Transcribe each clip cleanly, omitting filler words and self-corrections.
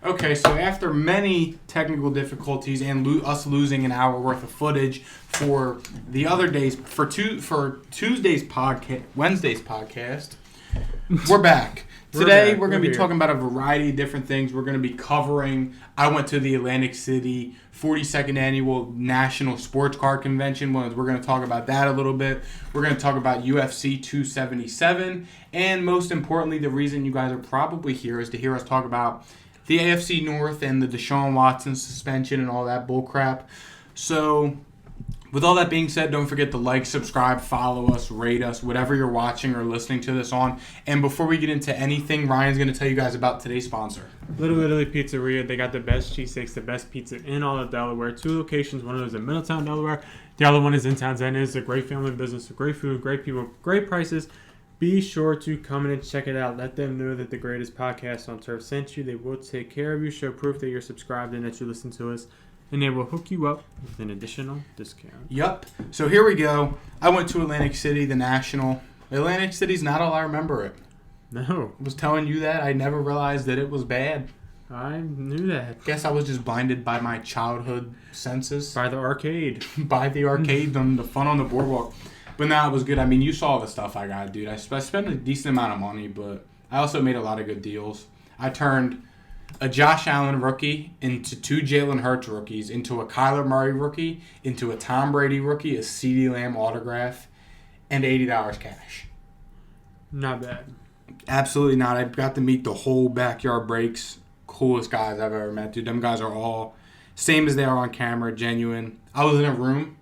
Okay, so after many technical difficulties and losing an hour worth of footage for the other days, for Tuesday's podcast, Wednesday's podcast, we're back. Today we're going to be talking about a variety of different things. We're going to be covering, I went to the Atlantic City 42nd Annual National Sports Car Convention. We're going to talk about that a little bit. We're going to talk about UFC 277. And most importantly, the reason you guys are probably here is to hear us talk about the AFC North and the Deshaun Watson suspension and all that bullcrap. So, with all that being said, don't forget to like, subscribe, follow us, rate us, whatever you're watching or listening to this on. And before we get into anything, Ryan's going to tell you guys about today's sponsor. Little Italy Pizzeria. They got the best cheesesteaks, the best pizza in all of Delaware. 2 locations. One of those in Middletown, Delaware. The other one is in Townsend. It's a great family business, great food, great people, great prices. Be sure to come in and check it out. Let them know that the greatest podcast on turf sent you. They will take care of you. Show proof that you're subscribed and that you listen to us. And they will hook you up with an additional discount. Yup. So here we go. I went to Atlantic City, the National. Atlantic City's not all I remember it. No. I was telling you that. I never realized that it was bad. I knew that. Guess I was just blinded by my childhood senses. By the arcade. By the arcade, the fun on the boardwalk. But now it was good. I mean, you saw the stuff I got, dude. I spent a decent amount of money, but I also made a lot of good deals. I turned a Josh Allen rookie into 2 Jalen Hurts rookies, into a Kyler Murray rookie, into a Tom Brady rookie, a CeeDee Lamb autograph, and $80 cash. Not bad. Absolutely not. I got to meet the whole Backyard Breaks. Coolest guys I've ever met, dude. Them guys are all same as they are on camera, genuine. I was in a room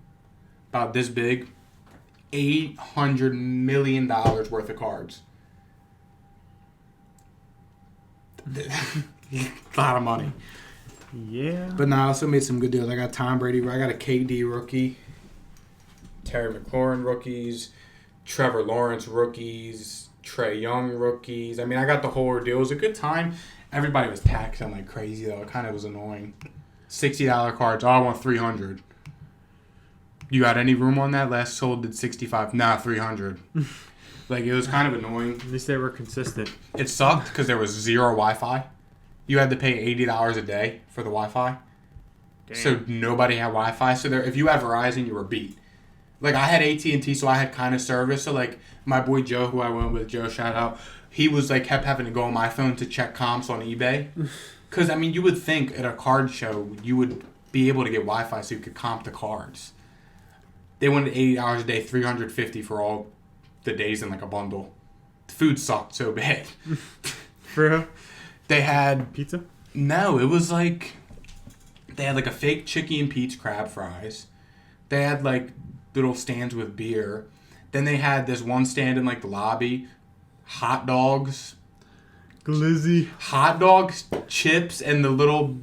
about this big. $800 million worth of cards. A lot of money. Yeah. But no, I also made some good deals. I got Tom Brady. I got a KD rookie. Terry McLaurin rookies. Trevor Lawrence rookies. Trey Young rookies. I mean, I got the whole ordeal. It was a good time. Everybody was taxing like crazy, though. It kind of was annoying. $60 cards. Oh, I want $300. You got any room on that? Last sold did $65. Nah, $300. Like, it was kind of annoying. At least they were consistent. It sucked because there was zero Wi-Fi. You had to pay $80 a day for the Wi-Fi. Damn. So nobody had Wi-Fi. So if you had Verizon, you were beat. Like, I had AT&T, so I had kind of service. So, like, my boy Joe, who I went with, Joe, shout out, he was, like, kept having to go on my phone to check comps on eBay. Because, I mean, you would think at a card show, you would be able to get Wi-Fi so you could comp the cards. They wanted $80 a day, $350 for all the days in like a bundle. The food sucked so bad. For real? They had pizza? No, it was like they had like a fake Chicky and Pete's crab fries. They had like little stands with beer. Then they had this one stand in like the lobby, hot dogs, glizzy, hot dogs, chips, and the little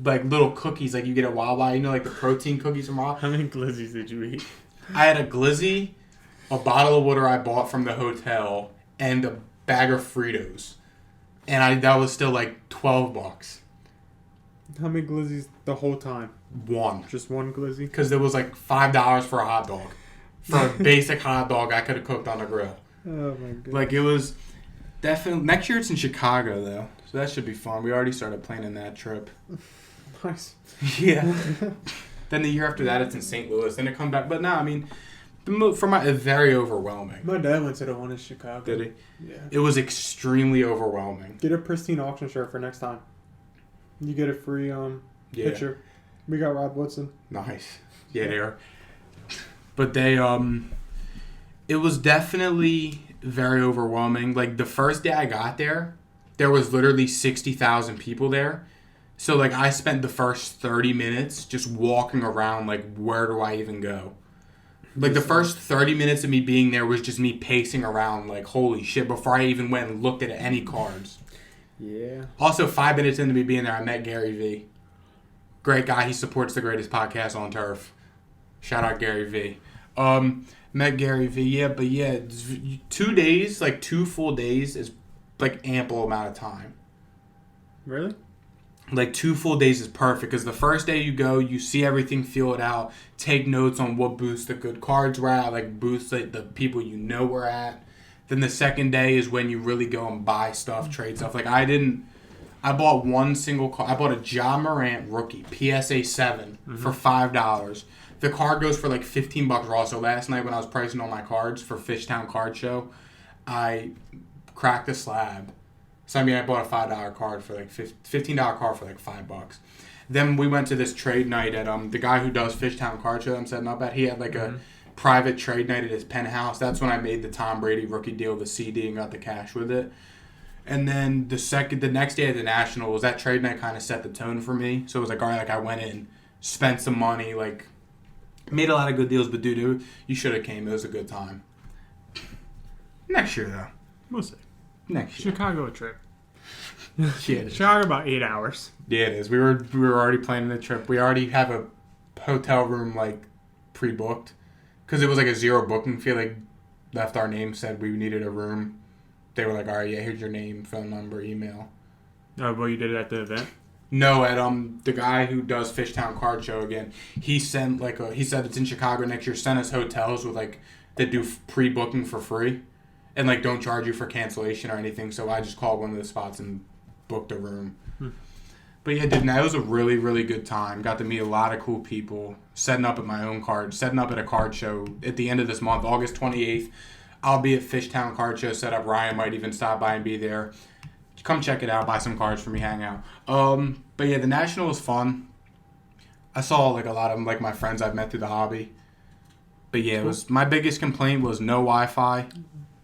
cookies like you get at Wawa. You know, like the protein cookies from Wawa. How many glizzies did you eat? I had a glizzy, a bottle of water I bought from the hotel, and a bag of Fritos. And that was still like $12. How many glizzies the whole time? One. Just one glizzy? Because there was like $5 for a hot dog. For a basic hot dog I could have cooked on the grill. Oh my god. Like, it was definitely... Next year it's in Chicago, though. So that should be fun. We already started planning that trip. Nice. Yeah. Then the year after that, it's in St. Louis. Then it comes back. But no, I mean, very overwhelming. My dad went to the one in Chicago. Did he? Yeah. It was extremely overwhelming. Get a pristine auction shirt for next time. You get a free picture. We got Rob Woodson. Nice. Yeah, they are. But it was definitely very overwhelming. Like, the first day I got there was literally 60,000 people there. So, like, I spent the first 30 minutes just walking around, like, where do I even go? Like, the first 30 minutes of me being there was just me pacing around, like, holy shit, before I even went and looked at any cards. Yeah. Also, 5 minutes into me being there, I met Gary V. Great guy. He supports the greatest podcast on turf. Shout out Gary V. Met Gary V. Yeah, but yeah, 2 days, like 2 full days is, like, ample amount of time. Really? Like, 2 full days is perfect because the first day you go, you see everything, feel it out, take notes on what booths the good cards were at, like booths that the people you know were at. Then the second day is when you really go and buy stuff, trade stuff. Like, I didn't I bought one single card. I bought a Ja Morant rookie PSA 7 for $5. The card goes for like $15 raw. So last night when I was pricing all my cards for Fishtown Card Show, I cracked a slab. So I mean, I bought a $5 card for like $15 card for like $5. Then we went to this trade night at the guy who does Fishtown Card Show I'm setting up at. He had like a private trade night at his penthouse. That's when I made the Tom Brady rookie deal, the CD, and got the cash with it. And then the next day at the National was that trade night kind of set the tone for me. So it was like, all right, like I went in, spent some money, like made a lot of good deals. But dude, you should have came. It was a good time. Next year though, We'll see. next year. Chicago trip. Yeah, it is. Chicago about 8 hours. Yeah, it is. We were already planning the trip. We already have a hotel room like pre-booked because it was like a zero booking fee. Like left our name, said we needed a room. They were like, all right, yeah, here's your name, phone number, email. Oh, well, you did it at the event? No, at the guy who does Fishtown Card Show again, he sent he said it's in Chicago next year. Sent us hotels with like that do pre-booking for free, and like don't charge you for cancellation or anything. So I just called one of the spots and booked a room. But yeah, dude, that was a really, really good time. Got to meet a lot of cool people. Setting up at a card show at the end of this month, August 28th. I'll be at Fishtown Card Show set up. Ryan might even stop by and be there. Come check it out. Buy some cards for me. Hang out. But yeah, the National was fun. I saw like a lot of like my friends I've met through the hobby. But yeah, it was my biggest complaint was no Wi-Fi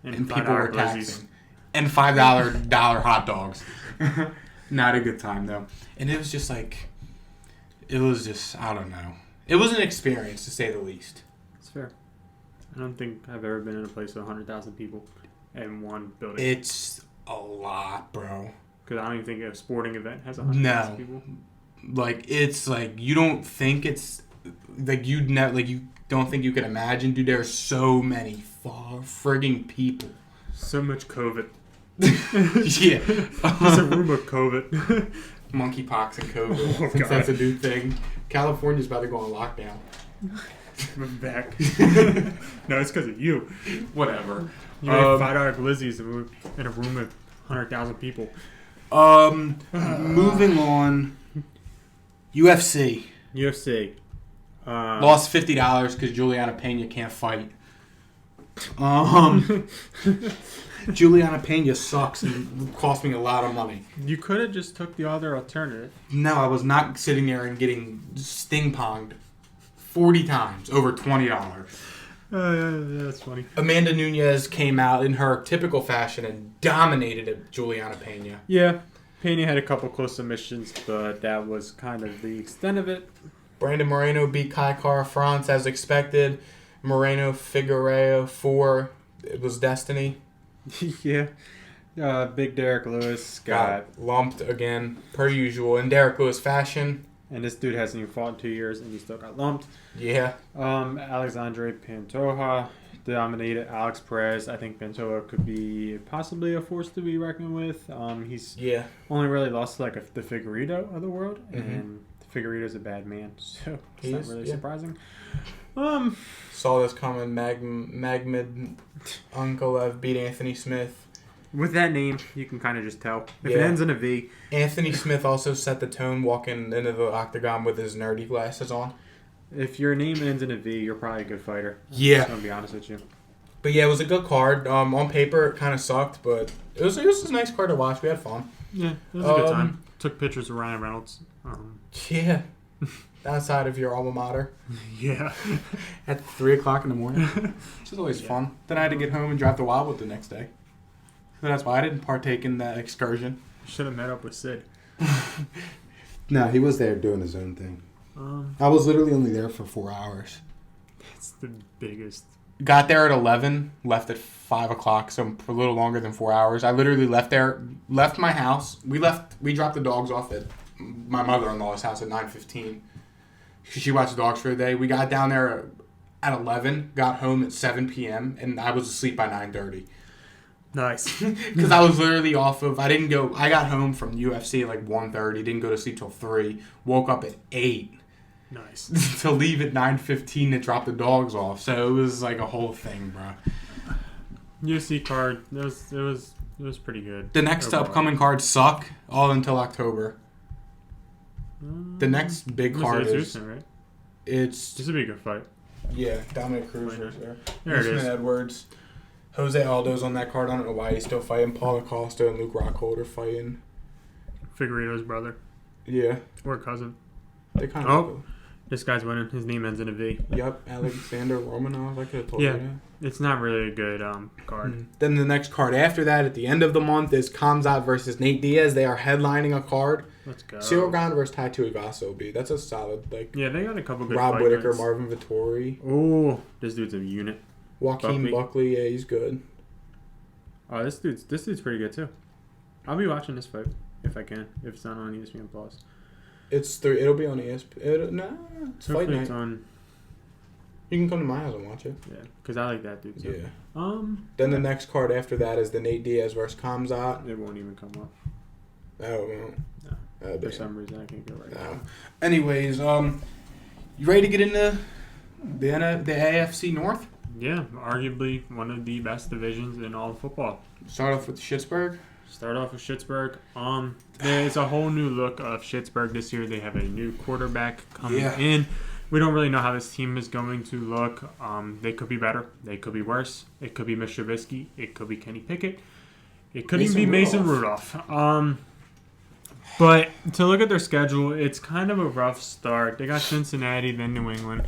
and people were taxing. And $5 hot dogs. Not a good time though. And it was just I don't know. It was an experience to say the least. It's fair. I don't think I've ever been in a place with 100,000 people in one building. It's a lot, bro. Because I don't even think a sporting event has 100,000 people. Like, it's like, you don't think it's, like, you don't think you can imagine, dude, there's so many frigging people. So much COVID. Yeah. There's a room of COVID. Monkeypox and COVID. Oh, Since that's a new thing. California's about to go on lockdown. I'm back. No, it's because of you. Whatever. You made $5 glizzies and we were in a room of 100,000 people. Moving on. UFC. Lost $50 because Juliana Pena can't fight. Juliana Pena sucks and cost me a lot of money. You could have just took the other alternative. No, I was not sitting there and getting sting-ponged 40 times over $20. Yeah, that's funny. Amanda Nunes came out in her typical fashion and dominated Juliana Pena. Yeah, Pena had a couple close submissions, but that was kind of the extent of it. Brandon Moreno beat Kai Kara France as expected. Moreno Figueiredo 4. It was destiny. Yeah. Big Derek Lewis got lumped again, per usual, in Derek Lewis fashion. And this dude hasn't even fought in 2 years, and he still got lumped. Yeah. Alexandre Pantoja dominated Alex Perez. I think Pantoja could be possibly a force to be reckoned with. He's only really lost to the Figueiredo of the world, and Figueiredo's a bad man, so it's not really surprising. Saw this coming. Magmed Unkolev beat Anthony Smith. With that name, you can kind of just tell. If it ends in a V. Anthony Smith also set the tone walking into the octagon with his nerdy glasses on. If your name ends in a V, you're probably a good fighter. Yeah. I'm just going to be honest with you. But yeah, it was a good card. On paper, it kind of sucked, but it was a nice card to watch. We had fun. Yeah, it was a good time. Took pictures of Ryan Reynolds. Yeah. Outside of your alma mater. Yeah. At 3 o'clock in the morning. Which is always fun. Then I had to get home and drive to Wildwood the next day. So that's why I didn't partake in that excursion. Should have met up with Sid. No, he was there doing his own thing. I was literally only there for 4 hours. That's the biggest. Got there at 11, left at 5 o'clock, so a little longer than 4 hours. I literally left my house. We dropped the dogs off at my mother-in-law's house at 9:15. She watched the dogs for the day. We got down there at 11, got home at 7 p.m., and I was asleep by 9:30. Nice. Because I was literally I got home from UFC at 1:30, didn't go to sleep till 3, woke up at 8. Nice. To leave at 9:15 to drop the dogs off. So it was like a whole thing, bro. UFC card, it was It was pretty good. The next overall. upcoming cards suck all until October. The next big card it's is Houston, right? it's This would be a good fight. yeah, Dominic Cruz was there. There it Usman is. Edwards. Jose Aldo's on that card. I don't know why he's still fighting. Paul Acosta and Luke Rockhold are fighting. Figueiredo's brother Yeah. or cousin. They kind of. Oh. This guy's winning. His name ends in a V. Yep, Alexander Romanov. I could have told you that. It's not really a good card. Then the next card after that, at the end of the month, is Kamzat versus Nate Diaz. They are headlining a card. Let's go. Cyril Gane versus Tai Tuivasa will be. That's a solid, like, Yeah, they got a couple good Rob fight Whitaker, nights. Marvin Vittori. Oh, this dude's a unit. Joaquin Buckley, yeah, he's good. Oh, this dude's pretty good too. I'll be watching this fight if I can. If it's not on ESPN Plus. It'll be on ESPN. It's fight Hopefully night. it's on. You can come to my house and watch it. Yeah, because I like that dude too. Yeah. Then the next card after that is the Nate Diaz versus Kamzat. It won't even come up. Oh, well. No. For some reason, I can't go right now. Anyways, you ready to get into the AFC North? Yeah, arguably one of the best divisions in all of football. Start off with Schittsburg. Start off with Schittsburg. There's a whole new look of Schittsburg this year. They have a new quarterback coming in. We don't really know how this team is going to look. They could be better. They could be worse. It could be Mr. Trubisky. It could be Kenny Pickett. It could even be Mason Rudolph. But to look at their schedule, it's kind of a rough start. They got Cincinnati, then New England,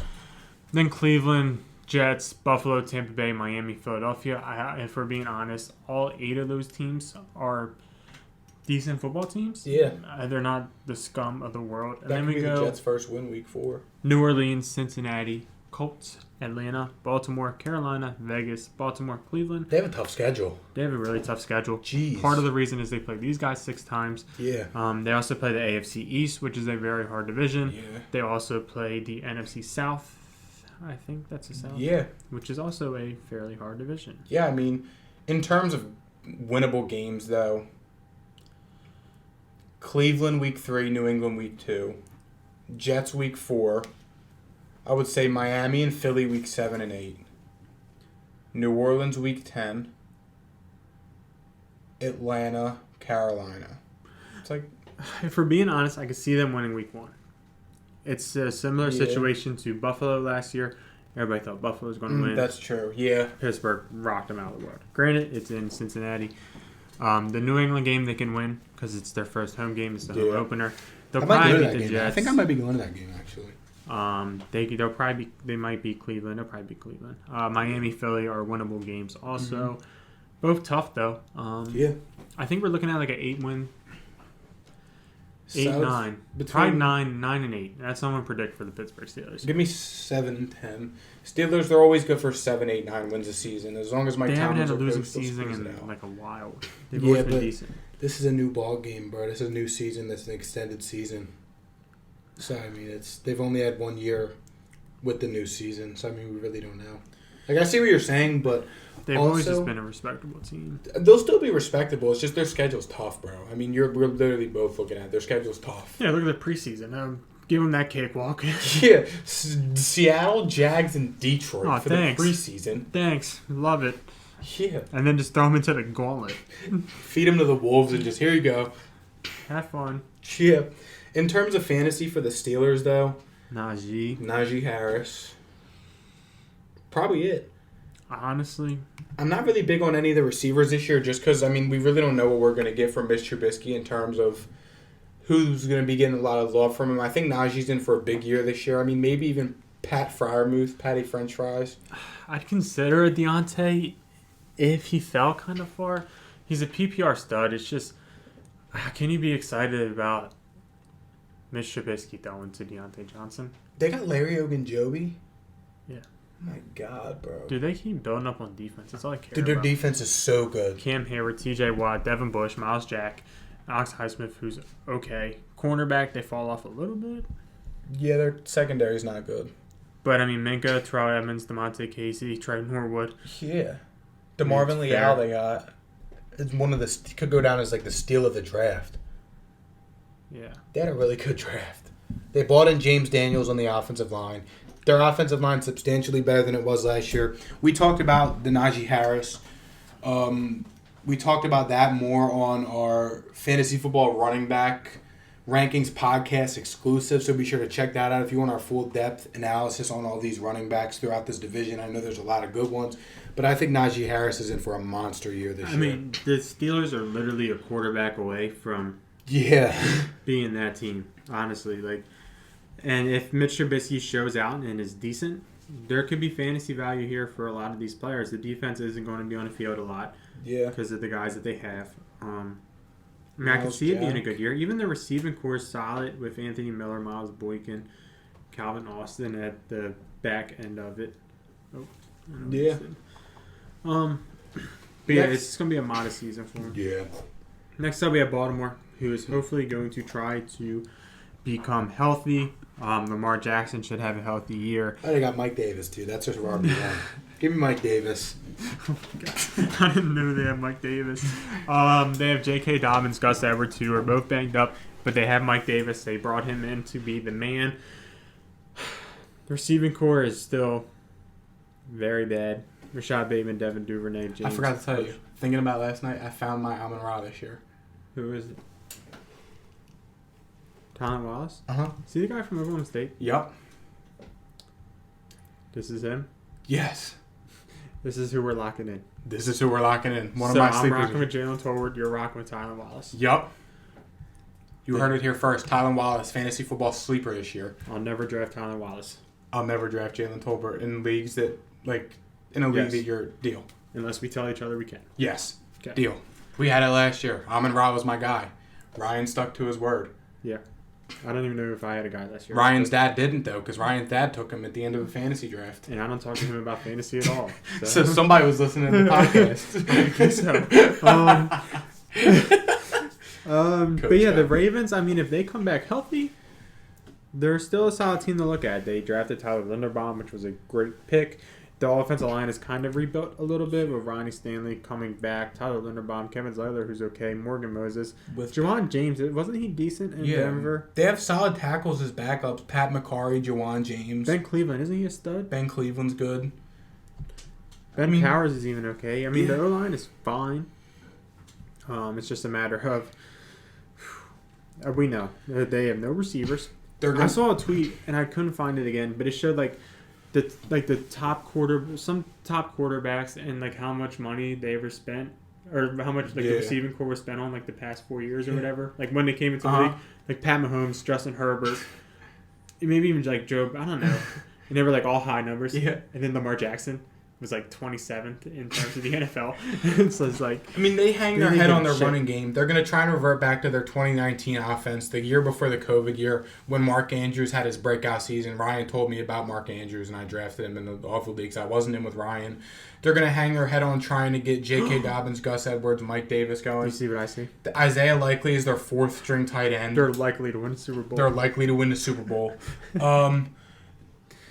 then Cleveland, Jets, Buffalo, Tampa Bay, Miami, Philadelphia. If we're being honest, all 8 of those teams are decent football teams. Yeah. They're not the scum of the world. And That then could we be go the Jets' first win, week 4. New Orleans, Cincinnati, Colts, Atlanta, Baltimore, Carolina, Vegas, Baltimore, Cleveland. They have a tough schedule. They have a really tough schedule. Jeez. Part of the reason is they play these guys 6 times. Yeah. They also play the AFC East, which is a very hard division. Yeah. They also play the NFC South. I think that's the South. Yeah. Which is also a fairly hard division. Yeah, I mean, in terms of winnable games, though, Cleveland week 3, New England week 2, Jets week 4. I would say Miami and Philly week 7 and 8. New Orleans week 10. Atlanta, Carolina. It's like, If we're being honest, I could see them winning week 1. It's a similar situation to Buffalo last year. Everybody thought Buffalo was going to win. That's true. Yeah. Pittsburgh rocked them out of the world. Granted, it's in Cincinnati. The New England game they can win because it's their first home game. It's the home opener. They'll probably beat the Jets. I think I might be going to that game actually. They might beat Cleveland. They'll probably beat Cleveland. Miami, Philly are winnable games also. Both tough though. Yeah. I think we're looking at like an 8-win. 8-9. Between Probably 9 and 8. That's what I'm gonna predict for the Pittsburgh Steelers. Give me 7-10. Steelers, they're always good for 7, 8, 9 wins a season. As long as Mike They haven't had Tomlin's a losing coach, they'll season squeeze it in out. like a while. They've always been decent. This is a new ball game, bro. This is a new season. That's an extended season. So I mean, they've only had 1 year with the new season. So I mean, we really don't know. Like I see what you're saying, but They've also, always just been a respectable team. They'll still be respectable. It's just their schedule's tough, bro. I mean, we're literally both looking at it. Their schedule's tough. Yeah, look at the preseason. Give them that cakewalk. Yeah, Seattle, Jags, and Detroit for thanks. the preseason. Thanks, love it. Yeah, And then just throw them into the gauntlet. feed them to the wolves and just here you go. Have fun. Yeah. In terms of fantasy for the Steelers, though, Najee Harris, probably it. Honestly, I'm not really big on any of the receivers this year just because, I mean, we really don't know what we're going to get from Mr. Trubisky in terms of who's going to be getting a lot of love from him. I think Najee's in for a big year this year. I mean, maybe even Pat Freiermuth, Patty French Fries. I'd consider Deontay if he fell kind of far. He's a PPR stud. It's just, can you be excited about Mr. Trubisky throwing to Deontay Johnson? They got Larry Ogunjobi. Yeah. Oh my God, bro. Dude, they keep building up on defense. That's all I care Dude, their about. defense is so good. Cam Hayward, TJ Watt, Devin Bush, Miles Jack, Alex Highsmith, who's okay. Cornerback, they fall off a little bit. Yeah, their secondary's not good. But, I mean, Minka, Terrell Edmonds, DeMonte Casey, Trey Norwood. Yeah. DeMarvin Leal they got. It's one of the could go down as like the steal of the draft. Yeah. They had a really good draft. They bought in James Daniels on the offensive line. Their offensive line substantially better than it was last year. We talked about the Najee Harris. we talked about that more on our fantasy football running back rankings podcast exclusive, so be sure to check that out if you want our full depth analysis on all these running backs throughout this division. I know there's a lot of good ones, but I think Najee Harris is in for a monster year this year. I mean, the Steelers are literally a quarterback away from being that team, honestly. And if Mitch Trubisky shows out and is decent, there could be fantasy value here for a lot of these players. The defense isn't going to be on the field a lot because of the guys that they have. I can see it being a good year. Even the receiving core is solid with Anthony Miller, Miles Boykin, Calvin Austin at the back end of it. But it's just going to be a modest season for him. Yeah. Next up, we have Baltimore, who is hopefully going to try to become healthy. Lamar Jackson should have a healthy year. I got Mike Davis, too. That's just RB1. Give me Mike Davis. Oh, God. I didn't know they had Mike Davis. They have J.K. Dobbins, Gus Edwards, who are both banged up, but they have Mike Davis. They brought him in to be the man. The receiving core is still very bad. Rashad Bateman, Devin Duvernay, James. I forgot to tell you. Thinking about last night, I found my Amon-Ra this year. Who is it? Tylan Wallace? Uh-huh. See the guy from Oklahoma State? Yup. This is him? Yes. This is who we're locking in. This is who we're locking in. One of my sleepers. I'm rocking with Jalen Tolbert. You're rocking with Tylan Wallace. Yup. You heard it here first. Tylan Wallace, fantasy football sleeper this year. I'll never draft Tylan Wallace. I'll never draft Jalen Tolbert in leagues that, in a league that you're deal. Unless we tell each other we can. Yes. Okay. Deal. We had it last year. Amon-Ra was my guy. Ryan stuck to his word. Yeah. I don't even know if I had a guy last year. Ryan's dad didn't, though, because Ryan's dad took him at the end of a fantasy draft. And I don't talk to him about fantasy at all. So somebody was listening to the podcast. I guess so. But yeah, the Ravens, I mean, if they come back healthy, they're still a solid team to look at. They drafted Tyler Linderbaum, which was a great pick. The offensive line is kind of rebuilt a little bit with Ronnie Stanley coming back, Tyler Linderbaum, Kevin Zeitler, who's okay, Morgan Moses. With Juwan James, wasn't he decent in Denver? They have solid tackles as backups. Pat McCarry, Juwan James. Ben Cleveland, isn't he a stud? Ben Cleveland's good. Ben Powers is even okay. I mean, the O-line is fine. It's just a matter of... we know they have no receivers. I saw a tweet, and I couldn't find it again, but it showed, the top quarterbacks and how much money they ever spent, or how much the receiving core was spent on the past 4 years or whatever. When they came into the league, Pat Mahomes, Justin Herbert, maybe even Joe. I don't know. And they were all high numbers. Yeah. And then Lamar Jackson was 27th in terms of the NFL. So it's I mean, they hang their head on their running game. They're going to try and revert back to their 2019 offense, the year before the COVID year when Mark Andrews had his breakout season. Ryan told me about Mark Andrews, and I drafted him in the awful leagues. I wasn't in with Ryan. They're going to hang their head on trying to get J.K. Dobbins, Gus Edwards, Mike Davis going. You see what I see? Isaiah Likely is their fourth-string tight end. They're likely to win the Super Bowl.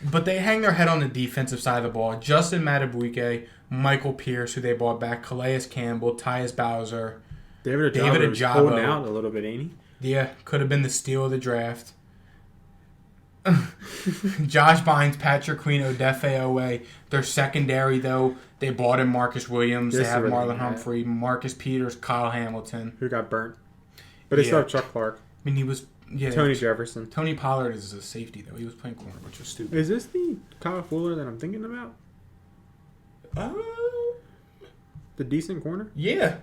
But they hang their head on the defensive side of the ball. Justin Madubuike, Michael Pierce, who they bought back, Calais Campbell, Tyus Bowser, David Ajabo. Holding out a little bit, ain't he? Yeah, could have been the steal of the draft. Josh Bynes, Patrick Queen, Odefe Owe. Their secondary, though, they bought in Marcus Williams. They have Marlon Humphrey, Marcus Peters, Kyle Hamilton. Who got burnt. But they still have Chuck Clark. I mean, he was... Yeah, Tony Jefferson. Tony Pollard is a safety, though. He was playing corner, which was stupid. Is this the Kyle Fuller that I'm thinking about? The decent corner? Yeah.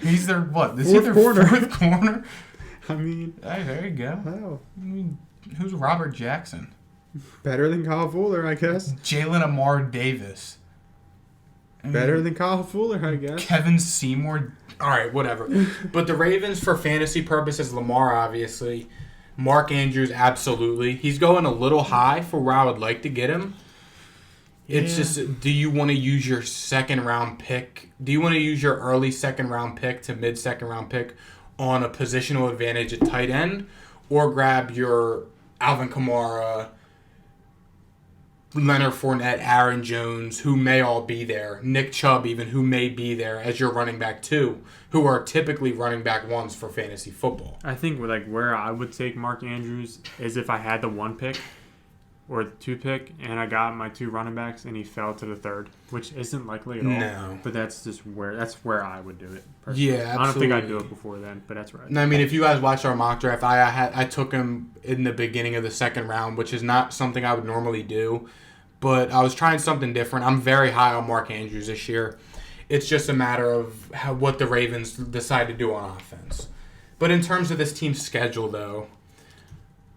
He's their, what? Is fourth he their corner. Fourth corner? I mean... Hey, there you go. Wow. I mean, who's Robert Jackson? Better than Kyle Fuller, I guess. Jalen Amar Davis. Better than Kyle Fuller, I guess. Kevin Seymour. All right, whatever. But the Ravens, for fantasy purposes, Lamar, obviously. Mark Andrews, absolutely. He's going a little high for where I would like to get him. Yeah. It's just, do you want to use your second-round pick? Do you want to use your early second-round pick to mid-second-round pick on a positional advantage at tight end? Or grab your Alvin Kamara, Leonard Fournette, Aaron Jones, who may all be there, Nick Chubb even, who may be there as your running back two, who are typically running back ones for fantasy football. I think where I would take Mark Andrews is if I had the one pick, or the 2 pick, and I got my 2 running backs, and he fell to the 3rd, which isn't likely at all. No. But that's where I would do it. Personally. Yeah, absolutely. I don't think I'd do it before then, but that's right. No, I mean, if you guys watched our mock draft, I took him in the beginning of the 2nd round, which is not something I would normally do. But I was trying something different. I'm very high on Mark Andrews this year. It's just a matter of what the Ravens decide to do on offense. But in terms of this team's schedule, though,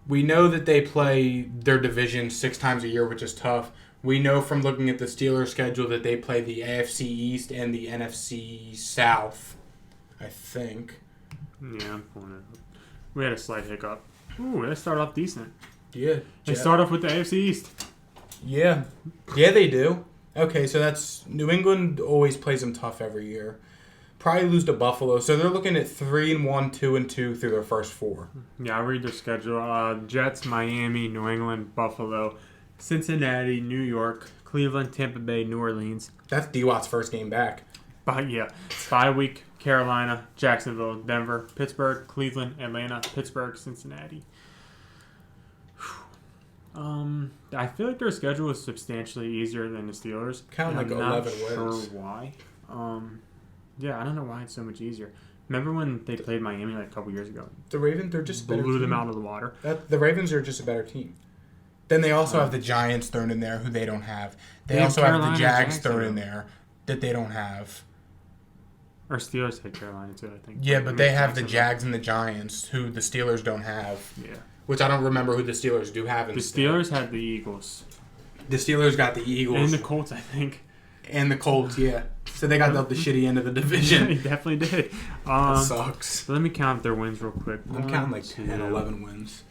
we know that they play their division 6 times a year, which is tough. We know from looking at the Steelers' schedule that they play the AFC East and the NFC South, I think. Yeah, I'm pulling it up. We had a slight hiccup. Ooh, they start off decent. Yeah. They start off with the AFC East. Yeah. Yeah, they do. Okay, so that's New England always plays them tough every year. Probably lose to Buffalo, so they're looking at 3-1, 2-2 through their first 4. Yeah, I'll read their schedule. Jets, Miami, New England, Buffalo, Cincinnati, New York, Cleveland, Tampa Bay, New Orleans. That's D-Watt's first game back. Bye week, Carolina, Jacksonville, Denver, Pittsburgh, Cleveland, Atlanta, Pittsburgh, Cincinnati. I feel like their schedule is substantially easier than the Steelers. Kind of like I'm 11 not wins. sure why. Yeah, I don't know why it's so much easier. Remember when they played Miami like a couple years ago? The Ravens, they're just a better blew them team. out of the water. The Ravens are just a better team. Then they also have the Giants thrown in there, who they don't have. They also have the Jags thrown in there that they don't have. Or Steelers had Carolina too, I think. Yeah, but they have the Jags and the Giants, who the Steelers don't have. Yeah. Which I don't remember who the Steelers do have. The Steelers had the Eagles. The Steelers got the Eagles. And the Colts, I think. And the Colts, yeah. So they got the shitty end of the division. They definitely did. That sucks. So let me count their wins real quick. I'm counting like 10, 11 wins.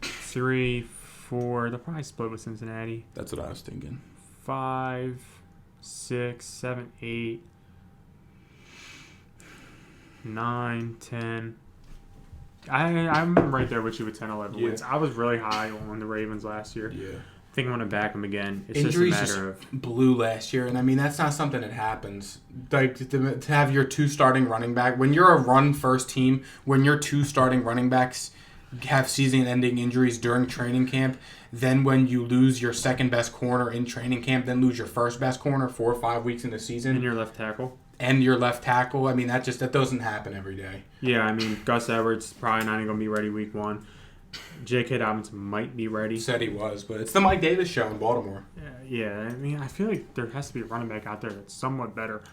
3, 4. They'll probably split with Cincinnati. That's what I was thinking. 5, 6, 7, 8, 9, 10. I'm right there with you with 10, 11 wins. I was really high on the Ravens last year. Yeah. I think I'm going to back them again. It's Injuries just a matter of... blew last year, and I mean, that's not something that happens. Like, to have your 2 starting running back, when you're a run-first team, when your 2 starting running backs have season-ending injuries during training camp, then when you lose your second-best corner in training camp, then lose your first-best corner 4 or 5 weeks in the season. And your left tackle. And your left tackle. I mean, that doesn't happen every day. Yeah, I mean, Gus Edwards probably not even going to be ready week 1. J.K. Dobbins might be ready. Said he was, but it's the Mike Davis show in Baltimore. Yeah, I mean, I feel like there has to be a running back out there that's somewhat better.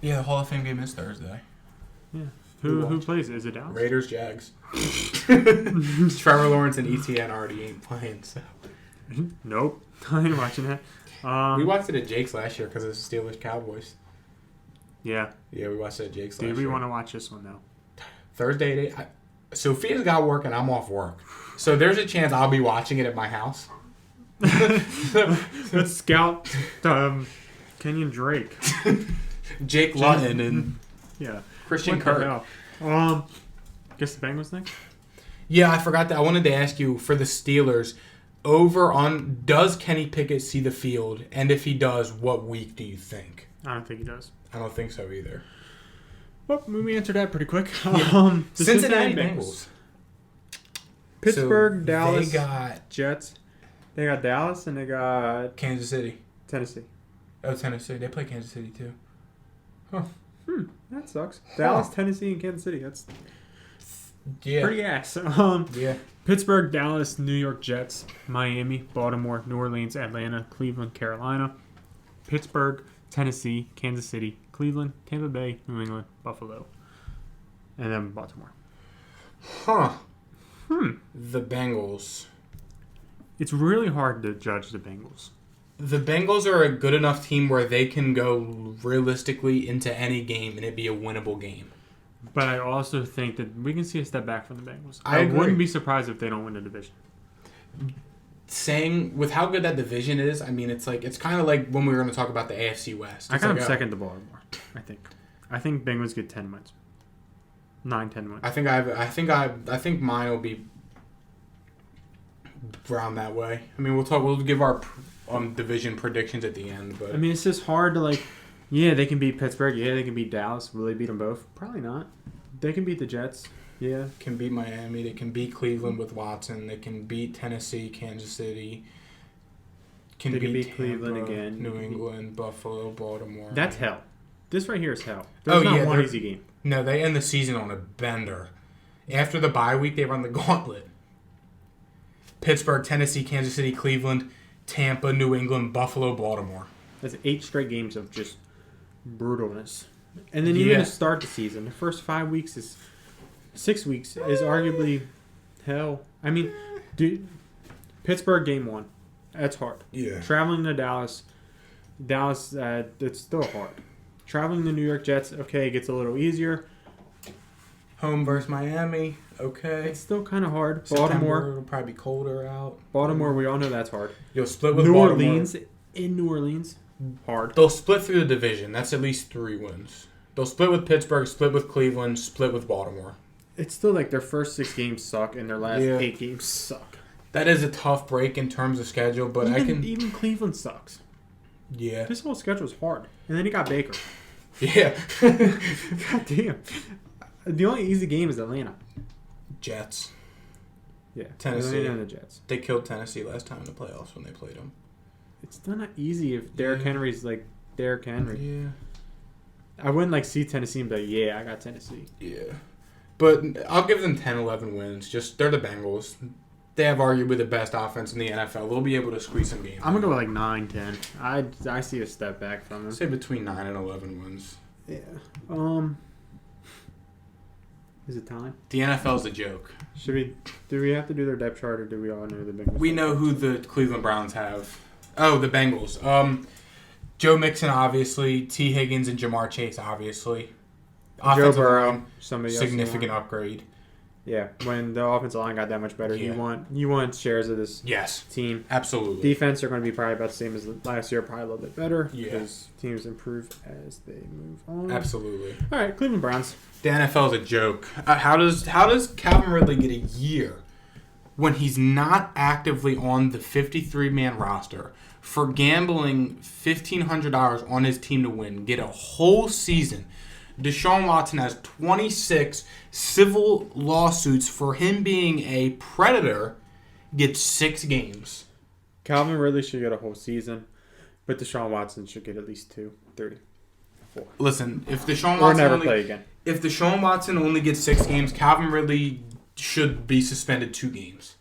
Yeah, the Hall of Fame game is Thursday. Yeah. Who plays? Is it Dallas? Raiders, Jags. Trevor Lawrence and ETN already ain't playing, so. Nope. I ain't watching that. We watched it at Jake's last year because it's Steelers Cowboys. Yeah. Yeah, we watched it at Jake's last year. Do we want to watch this one, though? Thursday, Sophia's got work and I'm off work. So there's a chance I'll be watching it at my house. Let's scout Kenyon Drake. Jake Lutton and Christian Kirk. Guess the Bengals next? Yeah, I forgot that. I wanted to ask you, for the Steelers, does Kenny Pickett see the field? And if he does, what week do you think? I don't think he does. I don't think so either. Well, we answered that pretty quick. The Cincinnati Bengals. Pittsburgh, So Dallas, they got Jets. They got Dallas and they got Kansas City. Tennessee. Oh, Tennessee. They play Kansas City too. Huh. That sucks. Dallas, Tennessee, and Kansas City. That's pretty ass. Yeah. Pittsburgh, Dallas, New York Jets, Miami, Baltimore, New Orleans, Atlanta, Cleveland, Carolina, Pittsburgh, Tennessee, Kansas City, Cleveland, Tampa Bay, New England, Buffalo, and then Baltimore. Huh. The Bengals. It's really hard to judge the Bengals. The Bengals are a good enough team where they can go realistically into any game and it be a winnable game. But I also think that we can see a step back from the Bengals. I agree. Wouldn't be surprised if they don't win the division. Saying with how good that division is, I mean, it's kind of like when we were going to talk about the AFC West. I got them second to Baltimore. I think Bengals get 10 wins. 9-10 wins. I think mine will be around that way. I mean, we'll give our division predictions at the end, but I mean, it's just hard to they can beat Pittsburgh. Yeah, they can beat Dallas. Will they beat them both? Probably not. They can beat the Jets. Yeah. Can beat Miami. They can beat Cleveland with Watson. They can beat Tennessee, Kansas City. can They could beat beat Cleveland Tampa, again. New England, Buffalo, Baltimore. That's hell. This right here is hell. There's not one easy game. No, they end the season on a bender. After the bye week, they run the gauntlet. Pittsburgh, Tennessee, Kansas City, Cleveland, Tampa, New England, Buffalo, Baltimore. That's 8 straight games of just brutalness. And then even to start the season, the first 6 weeks is arguably hell. I mean, dude, Pittsburgh game 1, that's hard. Yeah. Traveling to Dallas, it's still hard. Traveling to New York Jets, okay, it gets a little easier. Home versus Miami, okay. It's still kind of hard. September, Baltimore, it'll probably be colder out. Baltimore, we all know that's hard. You'll split with New Baltimore. Orleans, in New Orleans, hard. They'll split through the division. That's at least 3 wins. They'll split with Pittsburgh, split with Cleveland, split with Baltimore. It's still like their first 6 games suck and their last 8 games suck. That is a tough break in terms of schedule, but even Cleveland sucks. Yeah. This whole schedule is hard. And then you got Baker. Yeah. God damn. The only easy game is Atlanta. Jets. Yeah. Tennessee. Atlanta and the Jets. They killed Tennessee last time in the playoffs when they played them. It's still not easy if Derrick Henry's like Derrick Henry. Yeah. I wouldn't see Tennessee and be like, yeah, I got Tennessee. Yeah. But I'll give them 10, 11 wins. They're the Bengals. They have arguably the best offense in the NFL. They'll be able to squeeze some games. I'm going to go with 9, 10. I see a step back from them. I'd say between 9 and 11 wins. Yeah. Is it time? The NFL's a joke. Do we have to do their depth chart, or do we all know the Bengals? We know who the Cleveland Browns have. Oh, the Bengals. Joe Mixon, obviously. T. Higgins and Jamar Chase, obviously. Joe Burrow, somebody else. Significant upgrade. Yeah, when the offensive line got that much better, you want shares of this team. Absolutely. Defense are going to be probably about the same as last year, probably a little bit better because teams improve as they move on. Absolutely. All right, Cleveland Browns. The NFL is a joke. How does Calvin Ridley get a year when he's not actively on the 53-man roster for gambling $1,500 on his team to win, get a whole season? Deshaun Watson has 26 civil lawsuits for him being a predator, gets 6 games. Calvin Ridley should get a whole season, but Deshaun Watson should get at least 2, 3, 4. Listen, if Deshaun Watson play again. If Deshaun Watson only gets 6 games, Calvin Ridley should be suspended 2 games.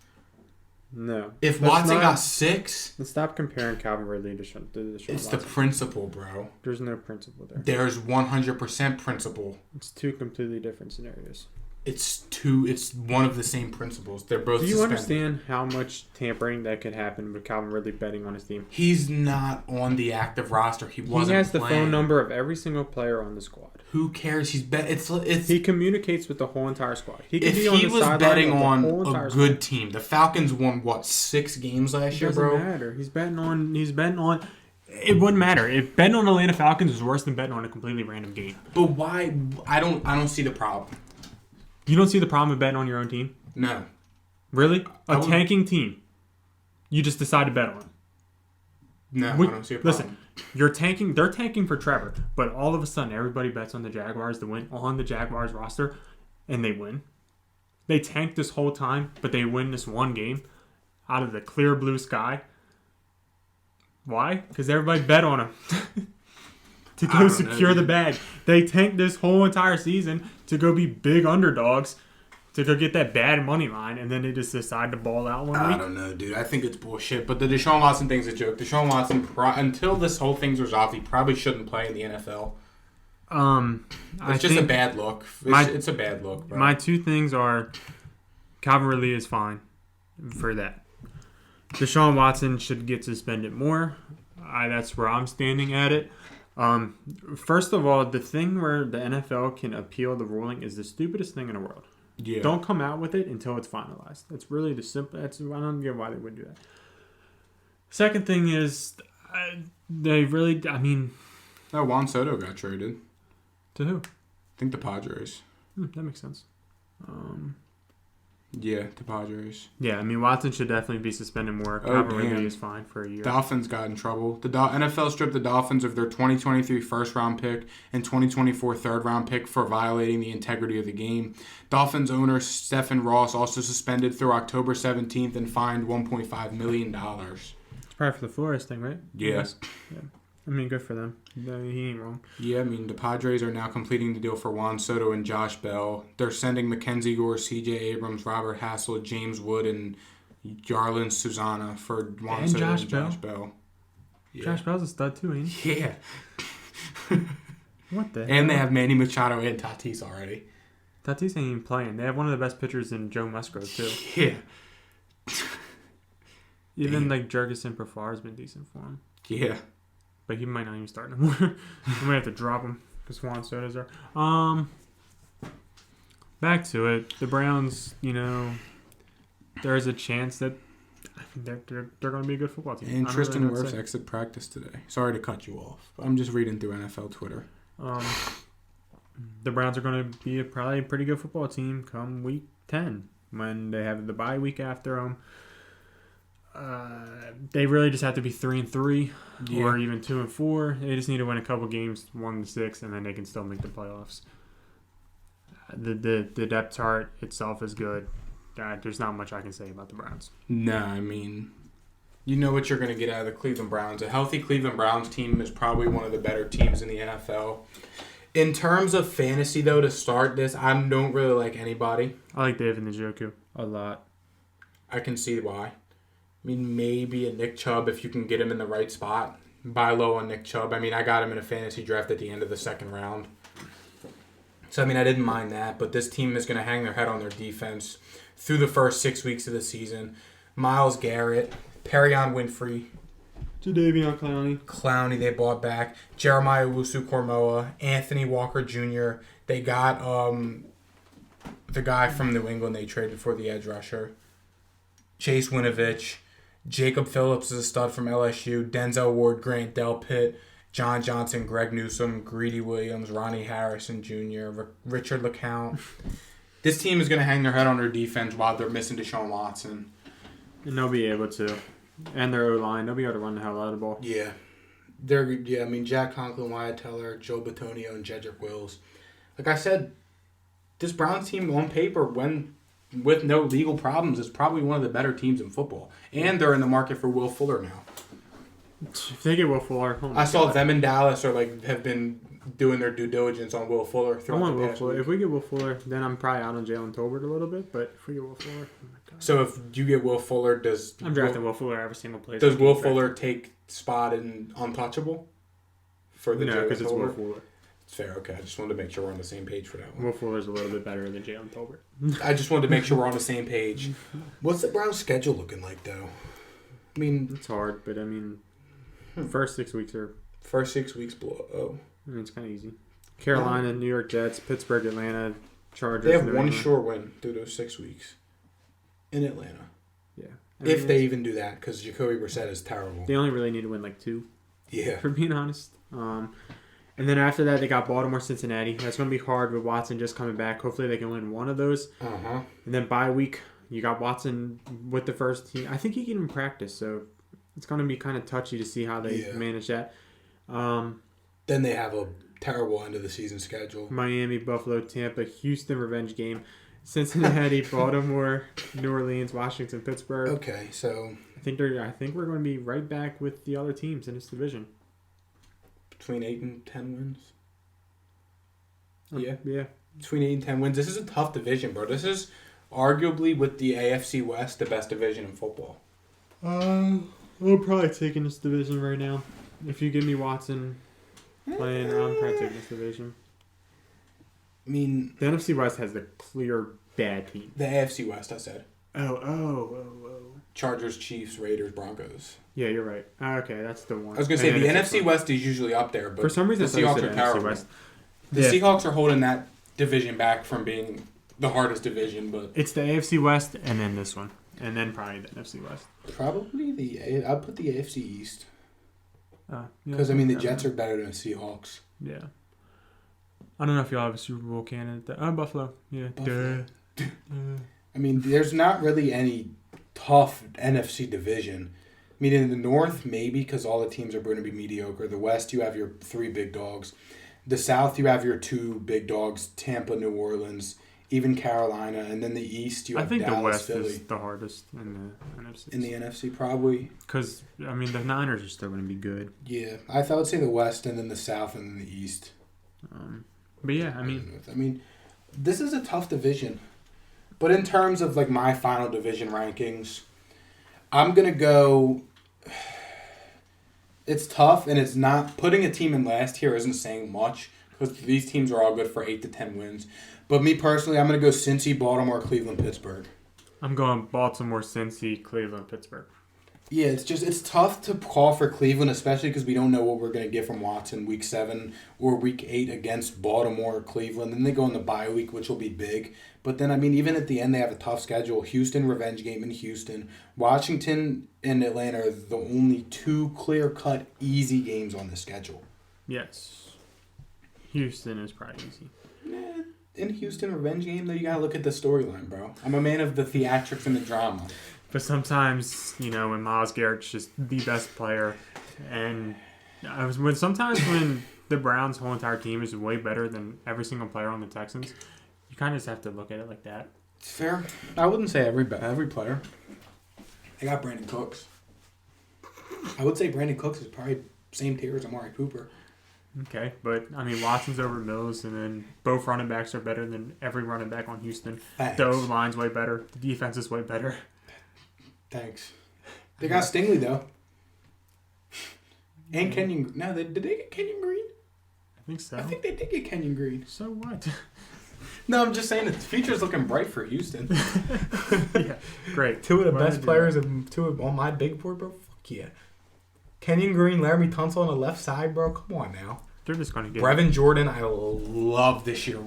No. If Watson got 6... Let's stop comparing Calvin Ridley to Deshaun It's Watson. the principle, bro. There's no principle there. There's 100% principle. It's 2 completely different scenarios. It's one of the same principles. They're both Do you suspended. understand how much tampering that could happen with Calvin Ridley betting on his team? He's not on the active roster. He wasn't He has the playing. phone number of every single player on the squad. Who cares? He communicates with the whole entire squad. He if he was betting on a good team, the Falcons won 6 games last year, bro. It doesn't matter. He's betting on. It wouldn't matter if betting on Atlanta Falcons is worse than betting on a completely random game. But why? I don't see the problem. You don't see the problem with betting on your own team? No. Really? Tanking team. You just decide to bet on. No, I don't see a problem. Listen, you're tanking. They're tanking for Trevor, but all of a sudden everybody bets on the Jaguars to win on the Jaguars roster, and they win. They tanked this whole time, but they win this one game out of the clear blue sky. Why? Because everybody bet on them to go secure the bag. They tanked this whole entire season to go be big underdogs, to go get that bad money line, and then they just decide to ball out one week. I don't know, dude. I think it's bullshit. But the Deshaun Watson thing's a joke. Deshaun Watson, until this whole thing's resolved, he probably shouldn't play in the NFL. It's just a bad look. It's a bad look, bro. My 2 things are Calvin Ridley is fine for that. Deshaun Watson should get suspended more. That's where I'm standing at it. First of all, the thing where the NFL can appeal the ruling is the stupidest thing in the world. Yeah. Don't come out with it until it's finalized. That's really the simple. I don't get why they wouldn't do that. Second thing is, they really. I mean, Juan Soto got traded. To who? I think the Padres. That makes sense. Yeah, the Padres. Yeah, I mean, Watson should definitely be suspended more. Calvin Ridley is fine for a year. Dolphins got in trouble. The NFL stripped the Dolphins of their 2023 first-round pick and 2024 third-round pick for violating the integrity of the game. Dolphins owner Stephen Ross also suspended through October 17th and fined $1.5 million. It's Probably for the Flores thing, right? Yes. Yeah. I mean, good for them. No, he ain't wrong. Yeah, I mean, the Padres are now completing the deal for Juan Soto and Josh Bell. They're sending Mackenzie Gore, C.J. Abrams, Robert Hassel, James Wood, and Yarlin Susana for Juan Soto and Josh Bell. Yeah. Josh Bell's a stud too, ain't he? Yeah. What the hell? And they have Manny Machado and Tatis already. Tatis ain't even playing. They have one of the best pitchers in Joe Musgrove too. Yeah. Even like Jurgensen Profar has been decent for him. Yeah. But he might not even start no more. We might have to drop him because Juan Soto's there. Back to it. The Browns, there's a chance that they're going to be a good football team. And Tristan Wirfs exit practice today. Sorry to cut you off. I'm just reading through NFL Twitter. The Browns are going to be probably a pretty good football team come week 10 when they have the bye week after them. They really just have to be 3-3 or even 2-4. They just need to win a couple games, 1-6, and then they can still make the playoffs. The depth chart itself is good. There's not much I can say about the Browns. No, I mean, you know what you're going to get out of the Cleveland Browns. A healthy Cleveland Browns team is probably one of the better teams in the NFL. In terms of fantasy, though, to start this, I don't really like anybody. I like David Njoku a lot. I can see why. I mean, maybe a Nick Chubb if you can get him in the right spot. Buy low on Nick Chubb. I mean, I got him in a fantasy draft at the end of the second round. So, I mean, I didn't mind that. But this team is going to hang their head on their defense through the first 6 weeks of the season. Myles Garrett, Perion Winfrey, Jadeveon Clowney they bought back, Jeremiah Owusu-Koramoah, Anthony Walker Jr. They got the guy from New England they traded for the edge rusher, Chase Winovich. Jacob Phillips is a stud from LSU. Denzel Ward, Grant Delpit, John Johnson, Greg Newsome, Greedy Williams, Ronnie Harrison Jr., Richard LeCount. This team is going to hang their head on their defense while they're missing Deshaun Watson. And they'll be able to. And their O-line. They'll be able to run the hell out of the ball. Yeah. I mean, Jack Conklin, Wyatt Teller, Joe Bitonio, and Jedrick Wills. Like I said, this Browns team on paper, when with no legal problems, is probably one of the better teams in football. And they're in the market for Will Fuller now. If they get Will Fuller, I saw them in Dallas have been doing their due diligence on Will Fuller. I want Will Fuller. If we get Will Fuller, then I'm probably out on Jalen Tolbert a little bit. But if we get Will Fuller, oh my God. So if you get Will Fuller, I'm drafting Will Fuller every single place. Does Will Fuller take spot in untouchable? No, because it's Will Fuller. It's fair. Okay, I just wanted to make sure we're on the same page for that one. Will Fuller's a little bit better than Jalen Tolbert. I just wanted to make sure we're on the same page. What's the Browns' schedule looking like, though? I mean, it's hard, but I mean, first 6 weeks are. First 6 weeks below. Oh, I mean, it's kind of easy. Carolina, New York Jets, Pittsburgh, Atlanta, Chargers. They have one sure win through those 6 weeks in Atlanta. Yeah, if they even do that, because Jacoby Brissett is terrible. They only really need to win like 2. Yeah, for being honest. And then after that, they got Baltimore, Cincinnati. That's going to be hard with Watson just coming back. Hopefully, they can win one of those. Uh-huh. And then bye week, you got Watson with the first team. I think he can even practice, so it's going to be kind of touchy to see how they manage that. Then they have a terrible end of the season schedule. Miami, Buffalo, Tampa, Houston revenge game, Cincinnati, Baltimore, New Orleans, Washington, Pittsburgh. Okay, so I think we're going to be right back with the other teams in this division. Between 8 and 10 wins. Yeah. Between 8 and 10 wins. This is a tough division, bro. This is arguably with the AFC West the best division in football. I'm probably taking this division right now. If you give me Watson playing, I'm probably taking this division. I mean, the NFC West has the clear bad team. The AFC West, I said. Oh. Chargers, Chiefs, Raiders, Broncos. Yeah, you're right. Okay, that's the one. I was going to say, the NFC West is usually up there, but for some reason, the Seahawks are terrible. The Seahawks are holding that division back from being the hardest division, but it's the AFC West and then this one. And then probably the NFC West. Probably I'd put the AFC East. Because, the Jets are better than the Seahawks. Yeah. I don't know if y'all have a Super Bowl candidate. Buffalo. Yeah. Buffalo. There's not really any tough NFC division. In the North, maybe, because all the teams are going to be mediocre. The West, you have your 3 big dogs. The South, you have your 2 big dogs, Tampa, New Orleans. even Carolina, and then the East, you I have think Dallas, the West Philly. is the hardest in the NFC. In the NFC, probably. Because, I mean, the Niners are still going to be good. Yeah, I would say the West, and then the South, and then the East. But, yeah, I mean, this is a tough division. But in terms of, like, my final division rankings, I'm going to go... It's tough, and it's not... Putting a team in last here isn't saying much, because these teams are all good for 8 to 10 wins. But me personally, I'm going to go Cincy, Baltimore, Cleveland, Pittsburgh. I'm going Baltimore, Cincy, Cleveland, Pittsburgh. Yeah, it's tough to call for Cleveland, especially because we don't know what we're going to get from Watson week 7 or week 8 against Baltimore or Cleveland. Then they go in the bye week, which will be big. But then, I mean, even at the end, they have a tough schedule. Houston, revenge game in Houston. Washington and Atlanta are the only 2 clear-cut, easy games on the schedule. Yes. Houston is probably easy. In Houston, revenge game, though, you got to look at the storyline, bro. I'm a man of the theatrics and the drama. But sometimes, when Myles Garrett's just the best player, and sometimes when the Browns' whole entire team is way better than every single player on the Texans, you kind of just have to look at it like that. It's fair. I wouldn't say every player. I got Brandon Cooks. I would say Brandon Cooks is probably same tier as Amari Cooper. Okay, but, Watson's over Mills, and then both running backs are better than every running back on Houston. Thanks. The O-line's way better. The defense is way better. Thanks. They got Stingley, though. And Kenyon... No, did they get Kenyon Green? I think so. I think they did get Kenyon Green. So what? No, I'm just saying the future's looking bright for Houston. Yeah, great. 2 of the best players on my big board, bro. Fuck yeah. Kenyon Green, Laramie Tunsil on the left side, bro. Come on now. They're just going to get Brevin Jordan, I love this year.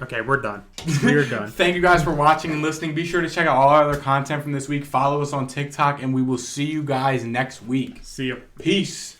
Okay, we're done. We are done. Thank you guys for watching and listening. Be sure to check out all our other content from this week. Follow us on TikTok, and we will see you guys next week. See you. Peace.